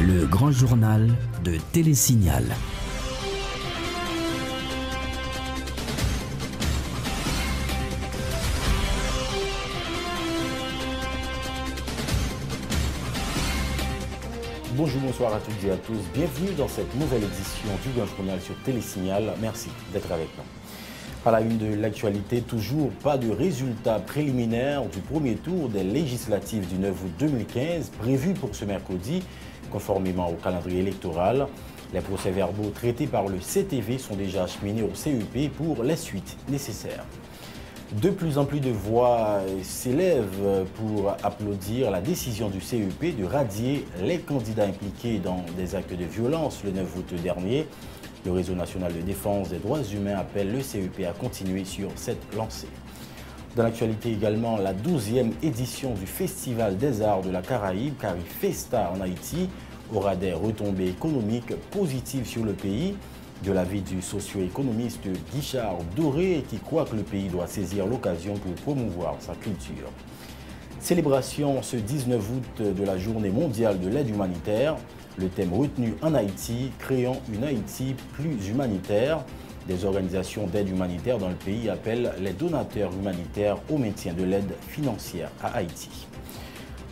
Le grand journal de Télésignal. Bonjour, bonsoir à toutes et à tous. Bienvenue dans cette nouvelle édition du Grand Journal sur Télésignal. Merci d'être avec nous. À la une de l'actualité, toujours pas de résultats préliminaires du premier tour des législatives du 9 août 2015 prévu pour ce mercredi, conformément au calendrier électoral. Les procès-verbaux traités par le CTV sont déjà acheminés au CEP pour les suites nécessaires. De plus en plus de voix s'élèvent pour applaudir la décision du CEP de radier les candidats impliqués dans des actes de violence le 9 août dernier. Le Réseau national de défense des droits humains appelle le CEP à continuer sur cette lancée. Dans l'actualité également, la 12e édition du Festival des Arts de la Caraïbe, Carifesta en Haïti, aura des retombées économiques positives sur le pays. De l'avis du socio-économiste Guichard Doré, qui croit que le pays doit saisir l'occasion pour promouvoir sa culture. Célébration ce 19 août de la Journée mondiale de l'aide humanitaire. Le thème retenu en Haïti, créant une Haïti plus humanitaire. Des organisations d'aide humanitaire dans le pays appellent les donateurs humanitaires au maintien de l'aide financière à Haïti.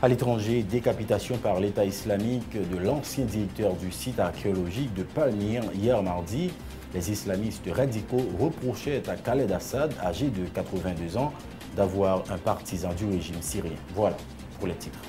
À l'étranger, décapitation par l'État islamique de l'ancien directeur du site archéologique de Palmyre hier mardi. Les islamistes radicaux reprochaient à Khaled Assad, âgé de 82 ans, d'avoir un partisan du régime syrien. Voilà pour les titres.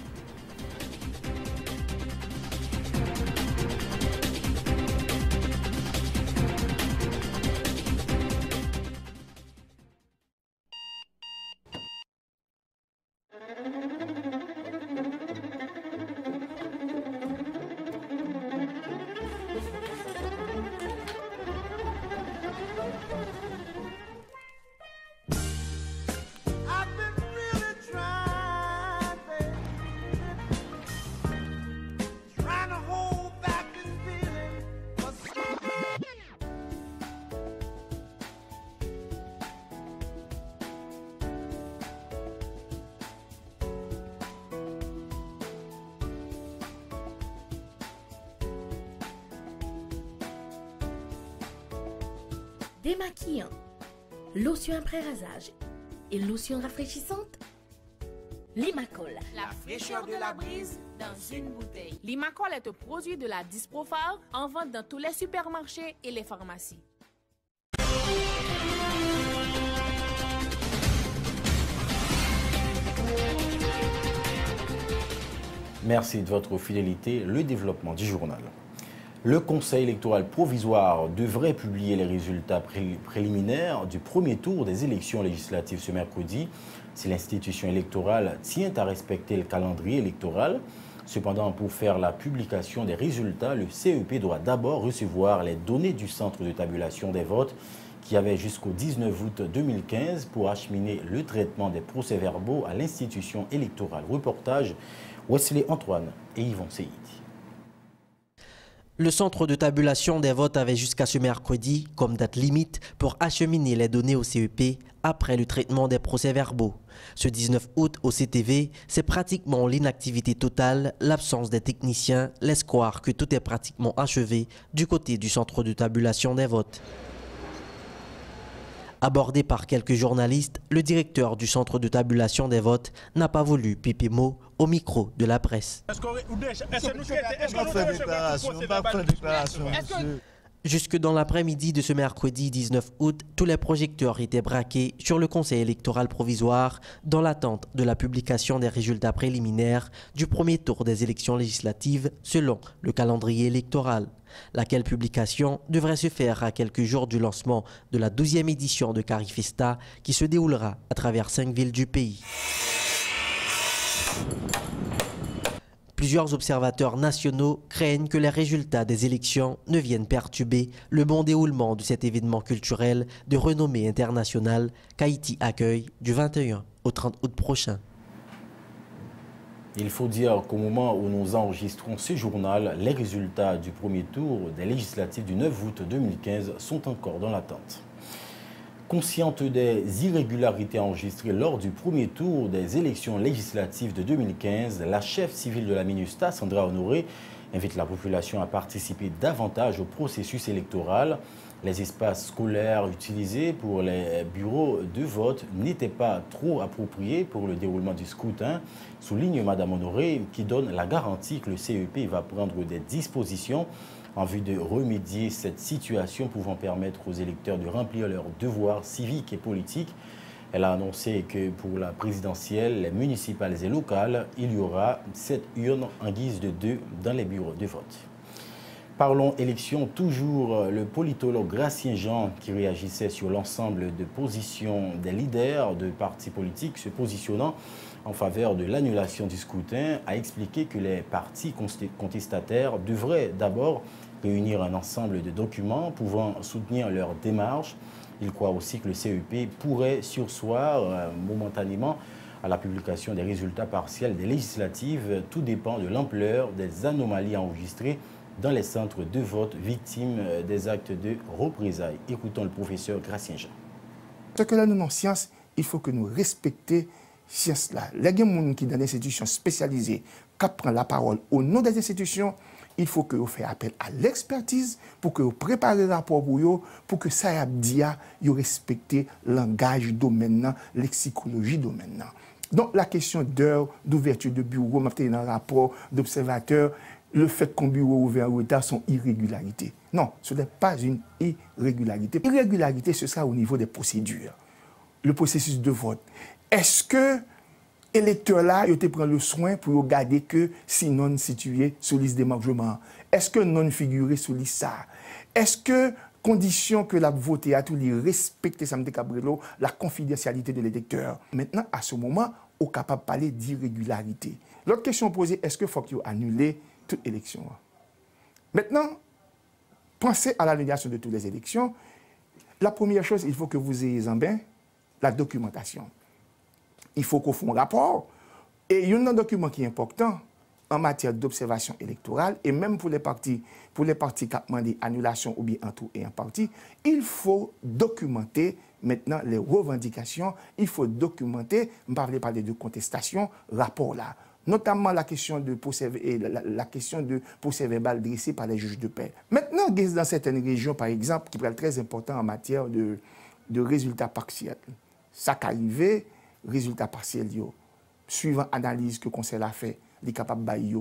Démaquillant, lotion après rasage et lotion rafraîchissante. Limacol, la fraîcheur de la brise dans une bouteille. Limacol est un produit de la Disprofar en vente dans tous les supermarchés et les pharmacies. Merci de votre fidélité. Le développement du journal. Le Conseil électoral provisoire devrait publier les résultats préliminaires du premier tour des élections législatives ce mercredi, si l'institution électorale tient à respecter le calendrier électoral. Cependant, pour faire la publication des résultats, le CEP doit d'abord recevoir les données du centre de tabulation des votes qui avait jusqu'au 19 août 2015 pour acheminer le traitement des procès-verbaux à l'institution électorale. Reportage Wesley Antoine et Yvon Seyid. Le centre de tabulation des votes avait jusqu'à ce mercredi comme date limite pour acheminer les données au CEP après le traitement des procès-verbaux. Ce 19 août au CTV, c'est pratiquement l'inactivité totale, l'absence des techniciens laisse croire que tout est pratiquement achevé du côté du centre de tabulation des votes. Abordé par quelques journalistes, le directeur du centre de tabulation des votes n'a pas voulu piper mot au micro de la presse. Jusque dans l'après-midi de ce mercredi 19 août, tous les projecteurs étaient braqués sur le Conseil électoral provisoire dans l'attente de la publication des résultats préliminaires du premier tour des élections législatives selon le calendrier électoral. Laquelle publication devrait se faire à quelques jours du lancement de la 12e édition de Carifesta qui se déroulera à travers 5 villes du pays. Plusieurs observateurs nationaux craignent que les résultats des élections ne viennent perturber le bon déroulement de cet événement culturel de renommée internationale qu'Haïti accueille du 21 au 30 août prochain. Il faut dire qu'au moment où nous enregistrons ce journal, les résultats du premier tour des législatives du 9 août 2015 sont encore dans l'attente. Consciente des irrégularités enregistrées lors du premier tour des élections législatives de 2015, la chef civile de la MINUSTA, Sandra Honoré, invite la population à participer davantage au processus électoral. Les espaces scolaires utilisés pour les bureaux de vote n'étaient pas trop appropriés pour le déroulement du scrutin, souligne Mme Honoré, qui donne la garantie que le CEP va prendre des dispositions en vue de remédier à cette situation pouvant permettre aux électeurs de remplir leurs devoirs civiques et politiques. Elle a annoncé que pour la présidentielle, les municipales et locales, il y aura 7 urnes en guise de 2 dans les bureaux de vote. Parlons élection, toujours le politologue Gracien Jean, qui réagissait sur l'ensemble de positions des leaders de partis politiques se positionnant en faveur de l'annulation du scrutin, a expliqué que les partis contestataires devraient d'abord réunir un ensemble de documents pouvant soutenir leur démarche. Il croit aussi que le CEP pourrait surseoir momentanément à la publication des résultats partiels des législatives. Tout dépend de l'ampleur des anomalies enregistrées dans les centres de vote victimes des actes de représailles. Écoutons le professeur Gracien Jean. Ce que là, nous, en science, il faut que nous respections science là. Les gens qui dans des institutions spécialisées, qui prennent la parole au nom des institutions, il faut que vous fassiez appel à l'expertise pour que vous préparez le rapport pour que ça y a respecté le langage domaine, lexicologie domaine. Donc la question d'heure, d'ouverture de bureau, dans le rapport d'observateur, le fait qu'un bureau ouvert au retard sont irrégularités. Non, ce n'est pas une irrégularité. Irrégularité, ce sera au niveau des procédures. Le processus de vote. Est-ce que l'électeur là, il te prend le soin pour regarder que si non situé sur liste d'émargement? Est-ce que non figuré sur liste ça? Est-ce que condition que la voté à tous les respecter Samedi Cabrelo, la confidentialité de l'électeur? Maintenant, à ce moment, on est capable de parler d'irrégularité. L'autre question posée, est-ce qu'il faut qu'il annule toute élection? Maintenant, pensez à l'annulation de toutes les élections. La première chose, il faut que vous ayez en main la documentation. Il faut qu'on fasse un rapport. Et il y a un document qui est important en matière d'observation électorale, et même pour les partis qui demandent annulation ou bien en tout et en partie, il faut documenter maintenant les revendications, il faut documenter, je ne parler de contestation, rapport là. Notamment la question de procès verbal dressé par les juges de paix. Maintenant, dans certaines régions, par exemple, qui est très important en matière de résultats partiels. Ça qui arrive, résultats partiels, suivant l'analyse que le Conseil a fait, il est capable de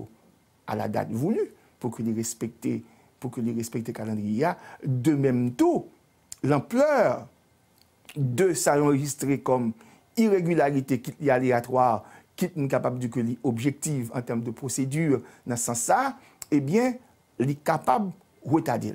à la date voulue pour que les respecte le calendrier. De même tout, l'ampleur de ça enregistré comme irrégularité qui est aléatoire, qui est capable de que objective en termes de procédure dans ce sens-là, eh bien, il est capable de retarder.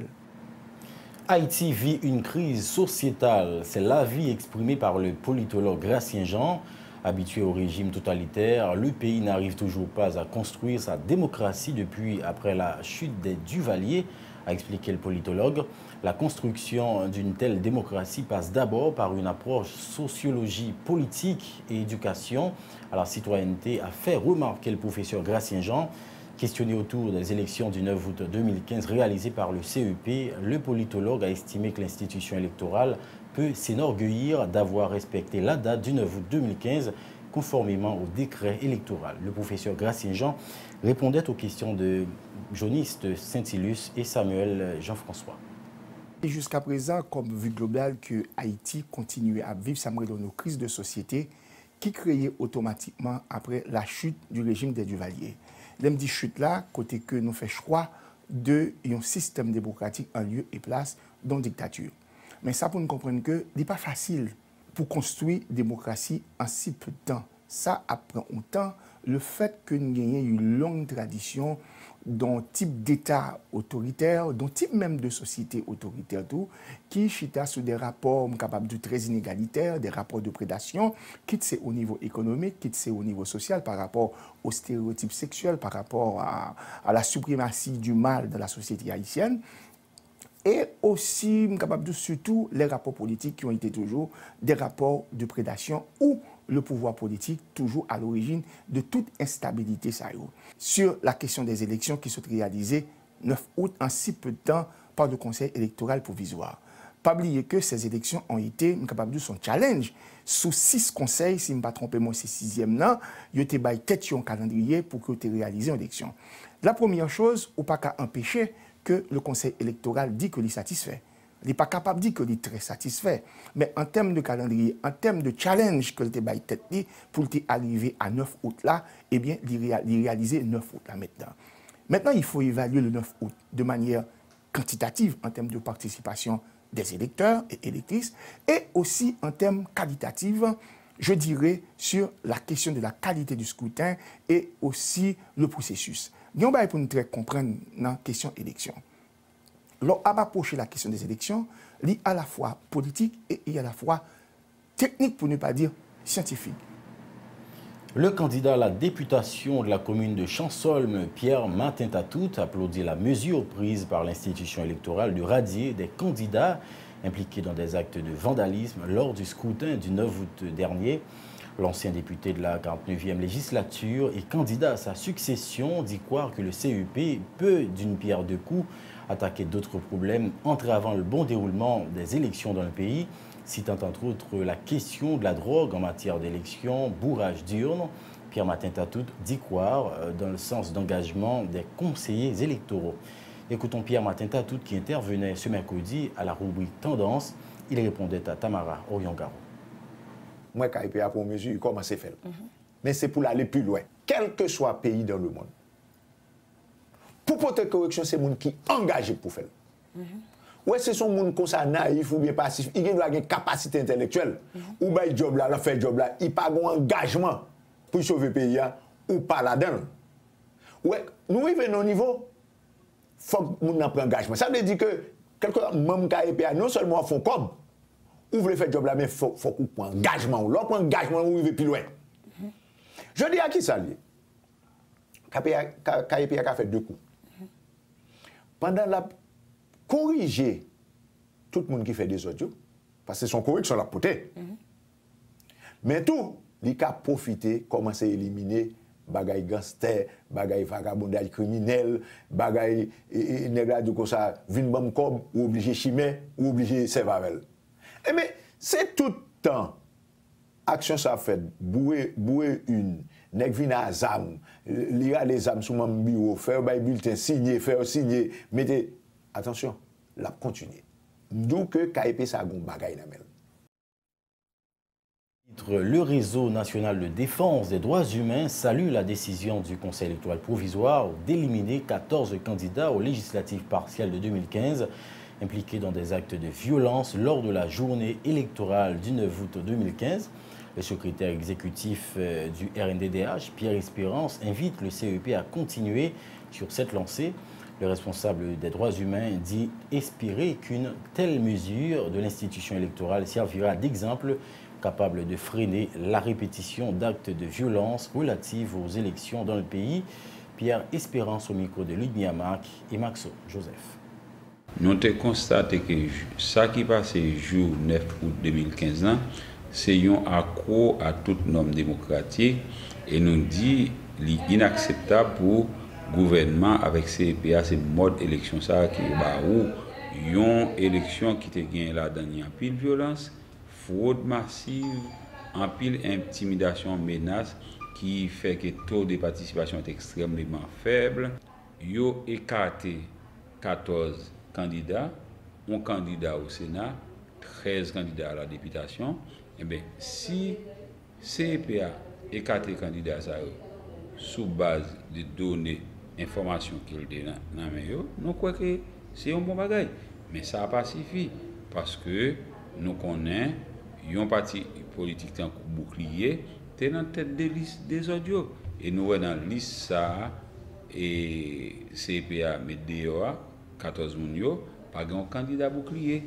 Haïti vit une crise sociétale. C'est l'avis exprimé par le politologue Gracien Jean. Habitué au régime totalitaire, le pays n'arrive toujours pas à construire sa démocratie depuis après la chute des Duvalier, a expliqué le politologue. La construction d'une telle démocratie passe d'abord par une approche sociologie politique et éducation à la citoyenneté, a fait remarquer le professeur Gracien Jean. Questionné autour des élections du 9 août 2015 réalisées par le CEP, le politologue a estimé que l'institution électorale peut s'enorgueillir d'avoir respecté la date du 9 août 2015 conformément au décret électoral. Le professeur Gracien Jean répondait aux questions de Jonis Saint-Ilus et Samuel Jean-François. Jusqu'à présent, comme vue globale que Haïti continue à vivre, ça me donne une crise de société qui créait automatiquement après la chute du régime des Duvalier. L'aime dit chute là, côté que nous fait choix d'un système démocratique en lieu et place dans la dictature. Mais ça pour nous comprendre que ce n'est pas facile pour construire une démocratie en si peu de temps. Ça apprend un temps le fait que nous ayons une longue tradition d'un type d'État autoritaire, d'un type même de société autoritaire, tout, qui chita sur des rapports capables de très inégalitaires, des rapports de prédation, quitte c'est au niveau économique, quitte c'est au niveau social, par rapport aux stéréotypes sexuels, par rapport à la suprématie du mal dans la société haïtienne. Et aussi, capable de surtout les rapports politiques qui ont été toujours des rapports de prédation où le pouvoir politique toujours à l'origine de toute instabilité. Sur la question des élections qui sont réalisées 9 août en si peu de temps par le Conseil électoral provisoire. Pas oublier que ces élections ont été capables de son challenge sous 6 conseils, si je ne me trompe pas, c'est 6e là, il y a tête un calendrier pour que tu réalises une élection. La première chose, ou pas qu'à empêcher que le conseil électoral dit que il est satisfait. Il n'est pas capable de dire qu'il est très satisfait. Mais en termes de calendrier, en termes de challenge que le débat tête pour arriver à 9 août là, eh bien, il réaliser 9 août là maintenant. Maintenant, il faut évaluer le 9 août de manière quantitative en termes de participation des électeurs et électrices et aussi en termes qualitatifs, je dirais, sur la question de la qualité du scrutin et aussi le processus. Il y a pour nous comprendre dans la question élection. Lorsqu'on approche la question des élections, il y a à la fois politique et il y a à la fois technique, pour ne pas dire scientifique. Le candidat à la députation de la commune de Chansolme, Pierre Martin-Tatout, applaudit la mesure prise par l'institution électorale de radier des candidats impliqués dans des actes de vandalisme lors du scrutin du 9 août dernier. L'ancien député de la 49e législature et candidat à sa succession dit croire que le CEP peut, d'une pierre deux coups, attaquer d'autres problèmes entravant le bon déroulement des élections dans le pays, citant entre autres la question de la drogue en matière d'élection, bourrage d'urnes. Pierre Martin-Tatout dit croire dans le sens d'engagement des conseillers électoraux. Écoutons Pierre Martin-Tatout qui intervenait ce mercredi à la rubrique Tendance. Il répondait à Tamara Orion-Garo. Moi, quand il y a pour mesure, il commence à faire. Mais c'est pour aller plus loin. Quel que soit le pays dans le monde. Pour porter correction, c'est les gens qui sont engagés pour faire. Ouais, c'est son monde comme ça naïf ou bien passif, il a une capacité intellectuelle. Ou bien il job là, il fait job là, il n'a pas un engagement pour sauver le pays ou pas là-dedans. Ouais, nous arrivons au niveau, il faut que nous prenions un engagement. Ça veut dire que quelqu'un, même KEPA, non seulement font comme, ou voulez faire job là, mais il faut qu'on prenne un engagement. L'autre prend un engagement, ou il va plus loin. Je dis à qui ça lié? KEPA a fait 2 coups. Pendant la corriger tout le monde qui fait des audios, parce que son correction la potée. Mais tout, il a profité, commencer à éliminer bagay gangster, bagay vagabondage criminel, bagay nègre de comme ça, vin bam kob, ou obligé chimé, ou obligé servavel. Et mais c'est tout le temps action ça fait bouer une nèg vin à zam, lire les âmes sous mon bureau, faire bay bulletin signer, mettez attention, la continuer. D'où que KEP ça gon bagay nan mel. Le réseau national de défense des droits humains salue la décision du Conseil électoral provisoire d'éliminer 14 candidats aux législatives partielles de 2015 impliqués dans des actes de violence lors de la journée électorale du 9 août 2015. Le secrétaire exécutif du RNDDH, Pierre Espérance, invite le CEP à continuer sur cette lancée. Le responsable des droits humains dit espérer qu'une telle mesure de l'institution électorale servira d'exemple capable de freiner la répétition d'actes de violence relatifs aux élections dans le pays. Pierre Espérance au micro de Ludmilla Marc et Maxo Joseph. Nous avons constaté que ça qui passe le jour 9 août 2015, c'est un accro à toute norme démocratique et nous dit inacceptable pour le gouvernement avec CEPA, c'est mode élection ça qui est où une élection qui te gagne là dans une pile violence, fraude massive, en pile intimidation, menace qui fait que le taux de participation est extrêmement faible. Yo écarté 14 candidats, un candidat au Sénat, 13 candidats à la députation. Eh bien, si CEPA écarté candidats sous base de données, informations qu'il a dans nous croyons que c'est un bon bagage. Mais ça n'a pas suffi parce que nous connaissons un parti politique en bouclier, c'est dans la tête des listes des audios. Et nous voyons dans la liste ça, et CEPA met DOA, 14 mounio, pas un candidat bouclier.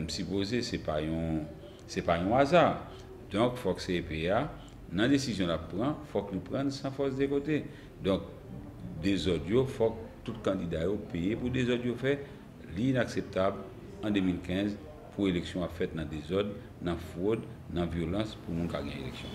Supposé, ce n'est pas un hasard. Donc, il faut que CEPA, dans la décision la prend, il faut que nous prenions sans force de côté. Donc, des audios, il faut que tout candidat paye pour des audios faits, l'inacceptable en 2015 pour l'élection à fait dans des ordres, dans fraude, dans violence pour nous gagner l'élection.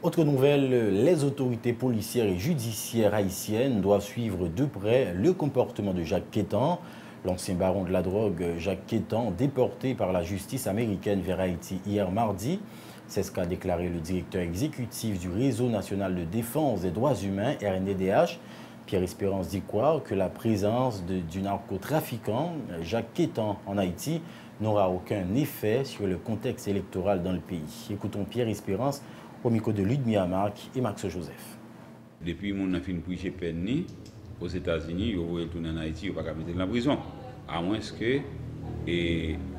Autre nouvelle, les autorités policières et judiciaires haïtiennes doivent suivre de près le comportement de Jacques Quétan. L'ancien baron de la drogue, Jacques Quétan, déporté par la justice américaine vers Haïti hier mardi. C'est ce qu'a déclaré le directeur exécutif du Réseau national de défense des droits humains, RNDDH. Pierre Espérance dit quoi? Que la présence du narcotrafiquant Jacques Quétan en Haïti n'aura aucun effet sur le contexte électoral dans le pays. Écoutons Pierre Espérance au micro de Ludmilla Marc et Max Joseph. Depuis que je suis prêché Penny aux États-Unis, je vais retourner en Haïti, je ne vais pas mettre dans la prison. À moins que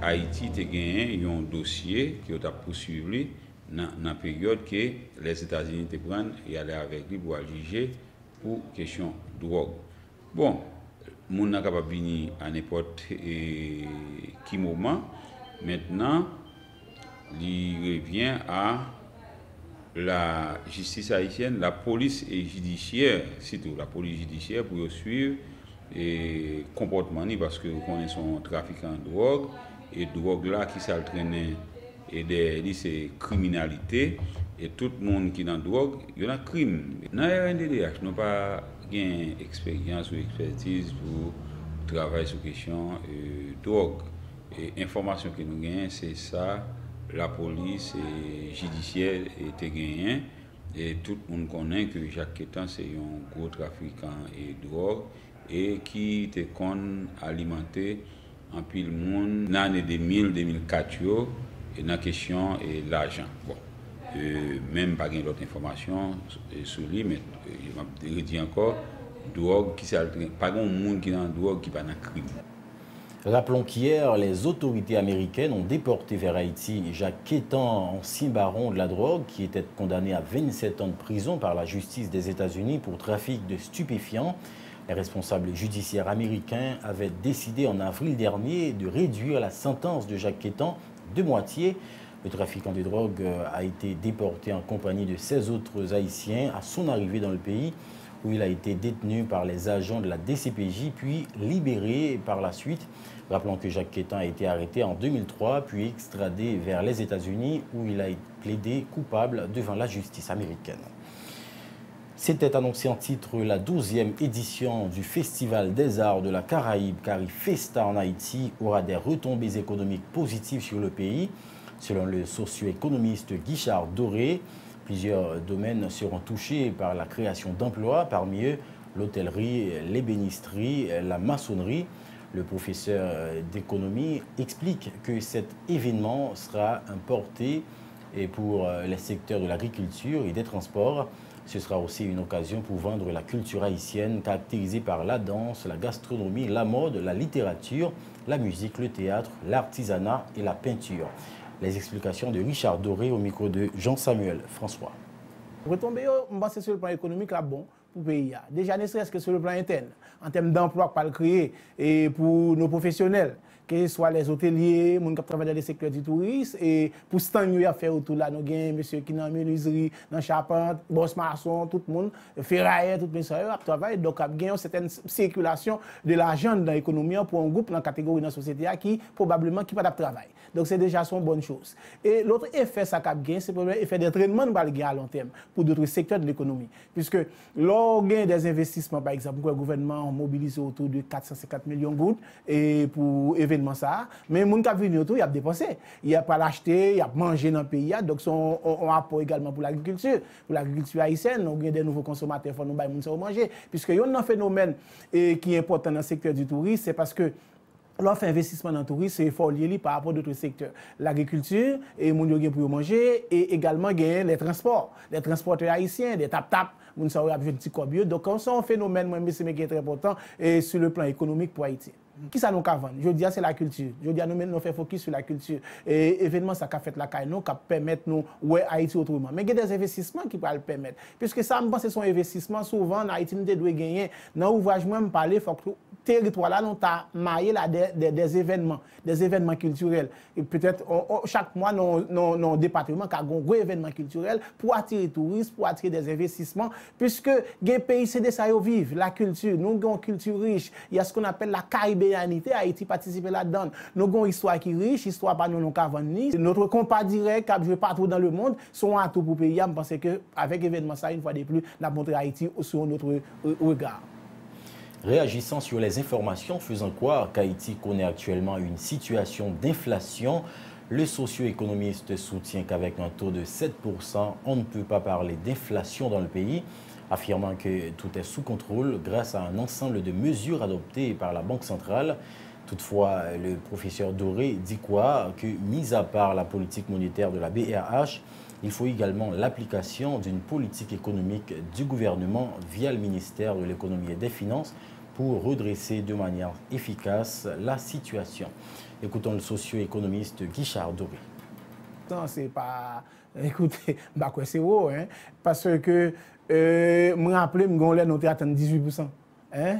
Haïti ait gagné un dossier qui a poursuivi dans la période que les États-Unis te prennent et aller avec lui pour juger pour question de drogue. Bon, on n'est pas capable de venir à n'importe quel moment. Maintenant, il revient à la justice haïtienne, la police et judiciaire, surtout la police judiciaire, pour suivre le comportement, parce que nous connaissons un trafiquant de drogue, et drogue là qui s'entraîne et c'est criminalité, et tout le monde qui est dans la drogue, il y a un crime. Dans la RNDDH, nous n'avons pas d'expérience ou expertise pour travailler sur la question de drogue. Et l'information que nous avons, c'est ça. La police et judiciaire était gagnée et tout le monde connaît que Jacques Quétan c'est un gros trafiquant et drogue et qui était alimenté en pile monde dans l'année 2000-2004 et dans la question et l'argent. Bon, même pas d'autres informations sur lui, mais je vais dire encore drogue qui pas grand monde qui est dans la drogue qui pas dans le crime. Rappelons qu'hier, les autorités américaines ont déporté vers Haïti Jacques Quétan, ancien baron de la drogue, qui était condamné à 27 ans de prison par la justice des États-Unis pour trafic de stupéfiants. Les responsables judiciaires américains avaient décidé en avril dernier de réduire la sentence de Jacques Quétan de moitié. Le trafiquant de drogue a été déporté en compagnie de 16 autres Haïtiens à son arrivée dans le pays, où il a été détenu par les agents de la DCPJ, puis libéré par la suite. Rappelons que Jacques Quétan a été arrêté en 2003, puis extradé vers les États-Unis, où il a plaidé coupable devant la justice américaine. C'était annoncé en titre la 12e édition du Festival des Arts de la Caraïbe, Carifesta en Haïti, aura des retombées économiques positives sur le pays. Selon le socio-économiste Guichard Doré, plusieurs domaines seront touchés par la création d'emplois, parmi eux l'hôtellerie, l'ébénisterie, la maçonnerie. Le professeur d'économie explique que cet événement sera importé pour les secteurs de l'agriculture et des transports. Ce sera aussi une occasion pour vendre la culture haïtienne caractérisée par la danse, la gastronomie, la mode, la littérature, la musique, le théâtre, l'artisanat et la peinture. Les explications de Richard Doré au micro de Jean-Samuel François. Retomber, c'est sur le plan économique, là, bon, pour le pays. Déjà, ne serait-ce que sur le plan interne, en termes d'emploi qu'on va créer et pour nos professionnels, que ce soit les hôteliers, les gens qui travaillent dans le secteur du tourisme, et pour ce temps, nous avons fait autour là, nous avons monsieur qui est dans la menuiserie, dans la charpente, boss maçon, tout le monde, ferrailleur, tout le monde travaille. Donc, il y a une certaine circulation de l'argent dans l'économie pour un groupe dans la catégorie de la société qui probablement qui pas de travail. Donc, c'est déjà une bonne chose. Et l'autre effet, ça a gagné, c'est le effet d'entraînement de à long terme pour d'autres secteurs de l'économie. Puisque, lors des investissements, par exemple, le gouvernement a mobilisé autour de 450 millions de gouttes et pour événements ça, mais les gens qui viennent autour, ils ont dépensé. Ils n'ont pas l'acheter, ils ont mangé dans le pays. Donc, on apport également pour l'agriculture. Pour l'agriculture haïtienne, on a des nouveaux consommateurs, il faut nous manger. Puisque il y a un phénomène qui est important dans le secteur du tourisme, c'est parce que l'offre investissement dans le tourisme, c'est fort lié par rapport à d'autres secteurs. L'agriculture, et mon gens pour manger, et également les transports. Les transporteurs haïtiens, des tap-tap, mon gens ont un petit cobieux. Donc, c'est un phénomène, moi, qui est très important sur le plan économique pour Haïti. Qui ça nous vendre? Je dis c'est la culture. Je dis nous fait focus sur la culture. Et événement ça a fait la caille nous, qui permettre nous ouais Haïti autrement. Mais il y a des investissements qui peuvent le permettre. Puisque ça me pense c'est son investissement souvent en Haïti nous doit gagner. Dans ouvrage moi me parler faut que territoire là nous t'a maillé là des événements culturels. Et peut-être chaque mois nos département qui a un gros événement culturel pour attirer les touristes, pour attirer des investissements puisque les pays c'est de ça ils vivent la culture. Nous avons une culture riche. Il y a ce qu'on appelle la Caraïbe. Haïti participe là-dedans. Nous avons une histoire qui est riche, histoire pas nous ni. Notre compas direct qui a joué partout dans le monde sont un tout pour le pays. Je pense qu'avec l'événement ça, une fois de plus, nous avons montré Haïti sur notre regard. Réagissant sur les informations faisant croire qu'Haïti connaît actuellement une situation d'inflation, le socio-économiste soutient qu'avec un taux de 7%, on ne peut pas parler d'inflation dans le pays, affirmant que tout est sous contrôle grâce à un ensemble de mesures adoptées par la Banque centrale. Toutefois, le professeur Doré dit quoi? Que, mis à part la politique monétaire de la BRH, il faut également l'application d'une politique économique du gouvernement via le ministère de l'économie et des finances pour redresser de manière efficace la situation. Écoutons le socio-économiste Guichard Doré. Non, c'est pas... Écoutez, bah quoi, c'est haut, hein? Parce que, je me rappelle, nous avons atteint 18%. Hein?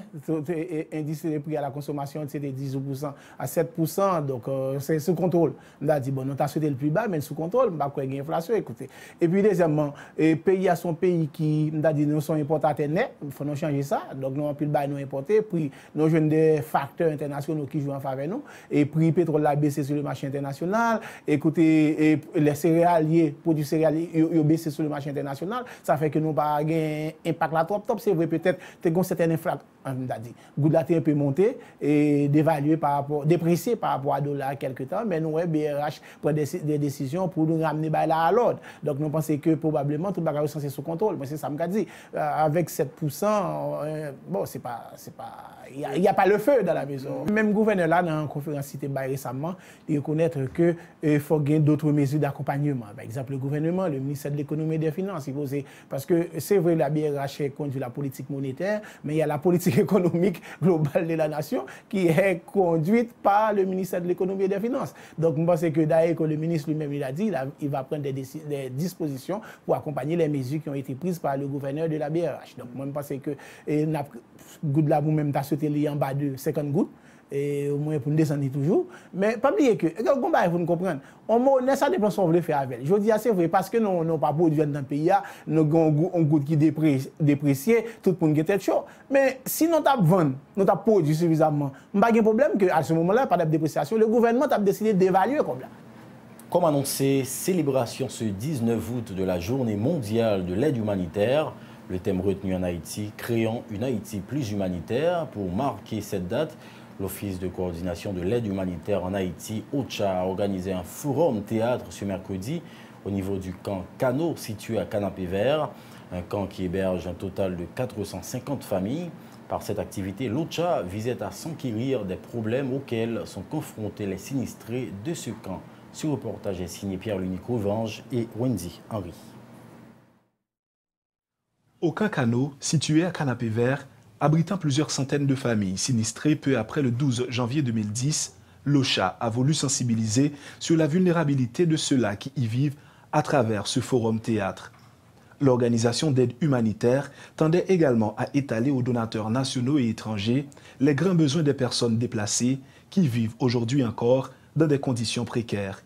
Indice des prix à la consommation, c'était 18% à 7%, donc c'est sous contrôle. On a dit, bon, nous avons souhaité le plus bas, mais sous contrôle, il y a inflation, écoutez. Et puis, deuxièmement, le pays a son pays qui, on a dit, nous sommes importateurs nets, il faut nous changer ça, donc nous avons plus de bas, nous importer, puis nous avons des facteurs internationaux qui jouent en faveur de nous, et puis pétrole a baissé sur le marché international, écoutez, et les céréaliers, produits céréaliers, ils ont baissé sur le marché international, ça fait que nous n'avons pas un impact là top, c'est vrai, peut-être, tu as une certaine inflation. On a dit, Goudlaté un peu monté et dévalué par rapport, déprécié par rapport à dollar quelque temps, mais nous, BRH prend des décisions pour nous ramener là à l'ordre. Donc nous pensons que probablement tout le bagage est sous contrôle. Mais c'est ça que je dit. Avec 7%, bon, c'est pas, il n'y a pas le feu dans la maison. Même le gouverneur là, dans une conférence citée récemment, il reconnaît qu'il faut gagner d'autres mesures d'accompagnement. Par exemple, le gouvernement, le ministère de l'économie et des finances, parce que c'est vrai, la BRH conduit la politique monétaire, mais il y a la politique économique globale de la nation qui est conduite par le ministère de l'économie et des finances. Donc, je pense que d'ailleurs, que le ministre lui-même il a dit, il va prendre des dispositions pour accompagner les mesures qui ont été prises par le gouverneur de la BRH. Donc, moi, je pense que goutte là, vous-même, tu as sauté en bas de 50 gouttes. Et au moins pour nous descendre toujours. Mais pas oublier que, vous nous comprenez, on ça dépend de ce qu'on veut faire avec. Je dis c'est vrai, parce que nous n'avons pas produit dans le pays, nous avons un goût qui déprécié, tout le monde qui est tête chaud. Mais si nous avons vendu, nous avons produit suffisamment, il n'y a pas de problème qu'à ce moment-là, pas de dépréciation, le gouvernement a décidé d'évaluer comme là. Comme annoncé, célébration ce 19 août de la journée mondiale de l'aide humanitaire. Le thème retenu en Haïti, créons une Haïti plus humanitaire. Pour marquer cette date, l'Office de coordination de l'aide humanitaire en Haïti, OCHA, a organisé un forum théâtre ce mercredi au niveau du camp Cano, situé à Canapé Vert, un camp qui héberge un total de 450 familles. Par cette activité, l'OCHA visait à s'enquérir des problèmes auxquels sont confrontés les sinistrés de ce camp. Ce reportage est signé Pierre-Lunique Rovange et Wendy Henry. Au camp Cano, situé à Canapé Vert, abritant plusieurs centaines de familles sinistrées peu après le 12 janvier 2010, l'OCHA a voulu sensibiliser sur la vulnérabilité de ceux-là qui y vivent à travers ce forum théâtre. L'organisation d'aide humanitaire tendait également à étaler aux donateurs nationaux et étrangers les grands besoins des personnes déplacées qui vivent aujourd'hui encore dans des conditions précaires.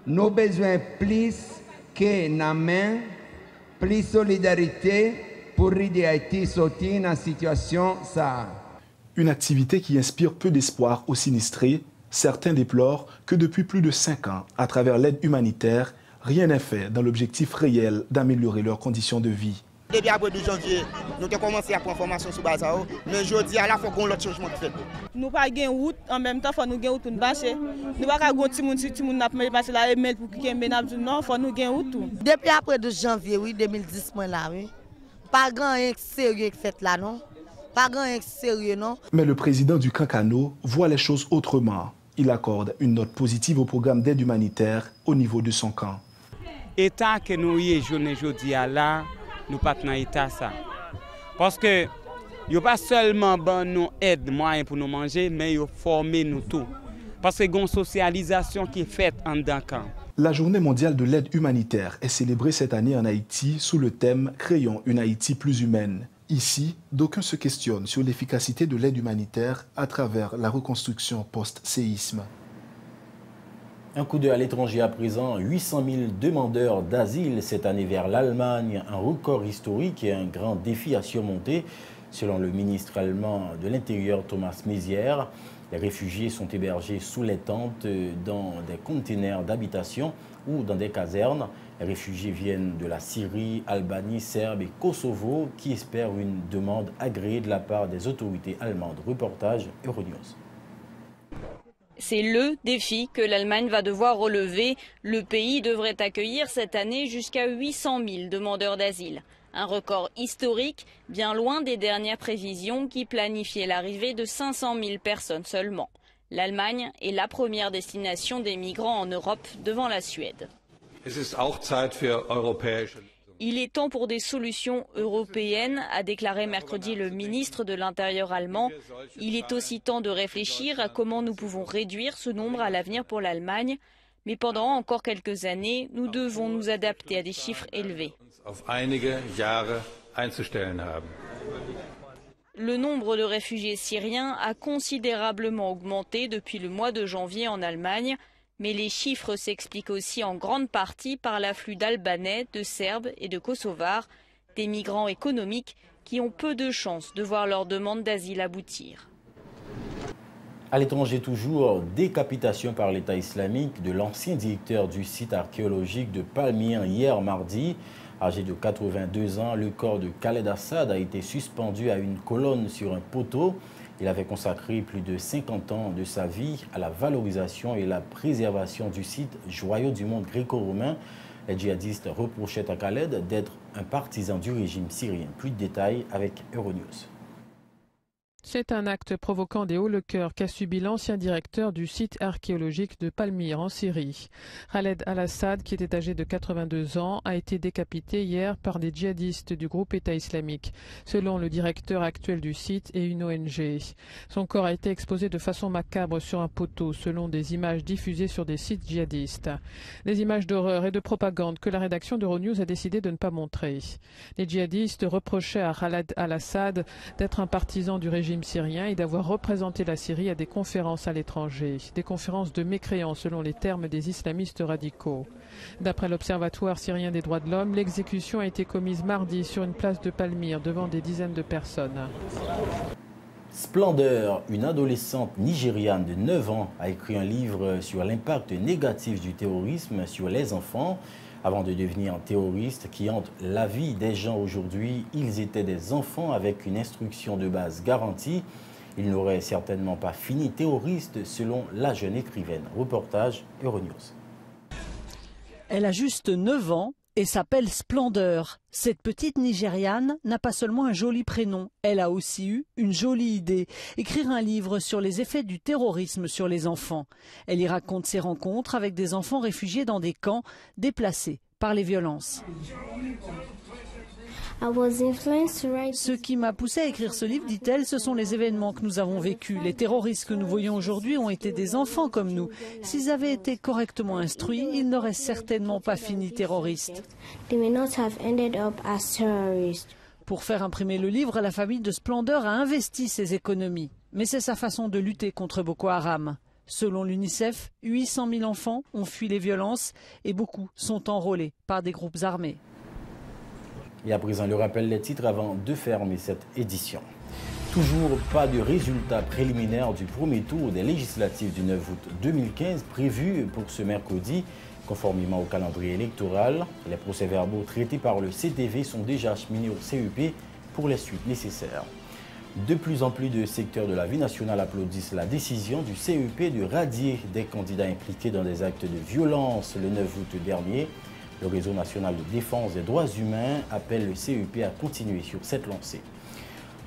Nos besoins plus que la main, plus solidarité pour aider Haïti sortir dans la situation ça. Une activité qui inspire peu d'espoir aux sinistrés. Certains déplorent que depuis plus de 5 ans, à travers l'aide humanitaire, rien n'est fait dans l'objectif réel d'améliorer leurs conditions de vie. Depuis après 12 janvier, nous avons commencé à prendre formation sur base, mais aujourd'hui, il faut qu'on ait l'autre changement de fait. Nous n'avons pas de route, en même temps, il faut nous avoir une route bâchée. Nous n'avons pas de route si nous avons passé la ML pour qu'il y ait une non, il faut nous avoir une route. Depuis après 12 janvier, oui, 2010, là, oui. Pas grand sérieux qui fait là, non? Pas grand sérieux, non? Mais le président du camp Cano voit les choses autrement. Il accorde une note positive au programme d'aide humanitaire au niveau de son camp. État que nous y journée aujourd'hui là, nous pas dans état ça. Parce que yo pas seulement bon nous aide moyen pour nous manger, mais yo former nous tout. Parce que y a une socialisation qui est faite en dedans camp. La journée mondiale de l'aide humanitaire est célébrée cette année en Haïti sous le thème « Créons une Haïti plus humaine ». Ici, d'aucuns se questionnent sur l'efficacité de l'aide humanitaire à travers la reconstruction post-séisme. Un coup d'œil à l'étranger à présent, 800 000 demandeurs d'asile cette année vers l'Allemagne, un record historique et un grand défi à surmonter. Selon le ministre allemand de l'Intérieur Thomas Maizière, les réfugiés sont hébergés sous les tentes, dans des containers d'habitation ou dans des casernes. Les réfugiés viennent de la Syrie, Albanie, Serbie et Kosovo qui espèrent une demande agréée de la part des autorités allemandes. Reportage Euronews. C'est le défi que l'Allemagne va devoir relever. Le pays devrait accueillir cette année jusqu'à 800 000 demandeurs d'asile. Un record historique, bien loin des dernières prévisions qui planifiaient l'arrivée de 500 000 personnes seulement. L'Allemagne est la première destination des migrants en Europe devant la Suède. Il est temps pour des solutions européennes, a déclaré mercredi le ministre de l'Intérieur allemand. Il est aussi temps de réfléchir à comment nous pouvons réduire ce nombre à l'avenir pour l'Allemagne. Mais pendant encore quelques années, nous devons nous adapter à des chiffres élevés. Le nombre de réfugiés syriens a considérablement augmenté depuis le mois de janvier en Allemagne. Mais les chiffres s'expliquent aussi en grande partie par l'afflux d'Albanais, de Serbes et de Kosovars, des migrants économiques qui ont peu de chances de voir leur demande d'asile aboutir. À l'étranger toujours, décapitation par l'État islamique de l'ancien directeur du site archéologique de Palmyre hier mardi. Âgé de 82 ans, le corps de Khaled Assad a été suspendu à une colonne sur un poteau. Il avait consacré plus de 50 ans de sa vie à la valorisation et la préservation du site joyau du monde gréco-romain. Les djihadistes reprochaient à Khaled d'être un partisan du régime syrien. Plus de détails avec Euronews. C'est un acte provoquant des hauts le cœur qu'a subi l'ancien directeur du site archéologique de Palmyre en Syrie. Khaled al-Assad, qui était âgé de 82 ans, a été décapité hier par des djihadistes du groupe État islamique, selon le directeur actuel du site et une ONG. Son corps a été exposé de façon macabre sur un poteau, selon des images diffusées sur des sites djihadistes. Des images d'horreur et de propagande que la rédaction d'Euronews a décidé de ne pas montrer. Les djihadistes reprochaient à Khaled al-Assad d'être un partisan du régime syrien et d'avoir représenté la Syrie à des conférences à l'étranger, des conférences de mécréants selon les termes des islamistes radicaux. D'après l'Observatoire syrien des droits de l'homme, l'exécution a été commise mardi sur une place de Palmyre devant des dizaines de personnes. Splendeur, une adolescente nigériane de 9 ans a écrit un livre sur l'impact négatif du terrorisme sur les enfants. Avant de devenir terroristes qui hantent la vie des gens aujourd'hui, ils étaient des enfants avec une instruction de base garantie. Ils n'auraient certainement pas fini terroristes selon la jeune écrivaine. Reportage Euronews. Elle a juste 9 ans et s'appelle Splendeur. Cette petite Nigériane n'a pas seulement un joli prénom, elle a aussi eu une jolie idée, écrire un livre sur les effets du terrorisme sur les enfants. Elle y raconte ses rencontres avec des enfants réfugiés dans des camps déplacés par les violences. Ce qui m'a poussé à écrire ce livre, dit-elle, ce sont les événements que nous avons vécus. Les terroristes que nous voyons aujourd'hui ont été des enfants comme nous. S'ils avaient été correctement instruits, ils n'auraient certainement pas fini terroristes. Pour faire imprimer le livre, la famille de Splendeur a investi ses économies. Mais c'est sa façon de lutter contre Boko Haram. Selon l'UNICEF, 800 000 enfants ont fui les violences et beaucoup sont enrôlés par des groupes armés. Et à présent, le rappel des titres avant de fermer cette édition. Toujours pas de résultats préliminaires du premier tour des législatives du 9 août 2015 prévu pour ce mercredi, conformément au calendrier électoral. Les procès-verbaux traités par le CTV sont déjà acheminés au CEP pour les suites nécessaires. De plus en plus de secteurs de la vie nationale applaudissent la décision du CEP de radier des candidats impliqués dans des actes de violence le 9 août dernier. Le Réseau national de défense des droits humains appelle le CEP à continuer sur cette lancée.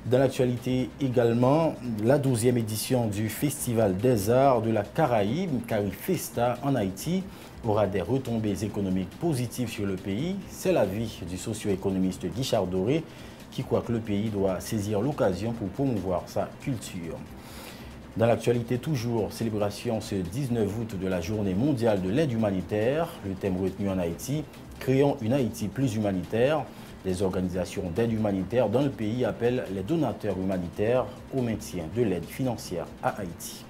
Dans l'actualité également, la 12e édition du Festival des Arts de la Caraïbe, Carifesta en Haïti, aura des retombées économiques positives sur le pays. C'est l'avis du socio-économiste Guichard Doré qui croit que le pays doit saisir l'occasion pour promouvoir sa culture. Dans l'actualité toujours, célébration ce 19 août de la journée mondiale de l'aide humanitaire. Le thème retenu en Haïti, créons une Haïti plus humanitaire. Les organisations d'aide humanitaire dans le pays appellent les donateurs humanitaires au maintien de l'aide financière à Haïti.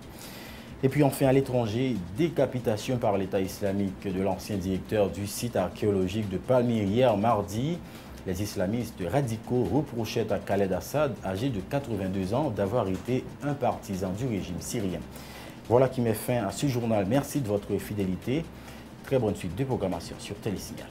Et puis enfin à l'étranger, décapitation par l'État islamique de l'ancien directeur du site archéologique de Palmyre hier mardi. Les islamistes radicaux reprochaient à Khaled Assad, âgé de 82 ans, d'avoir été un partisan du régime syrien. Voilà qui met fin à ce journal. Merci de votre fidélité. Très bonne suite de programmation sur Télésignal.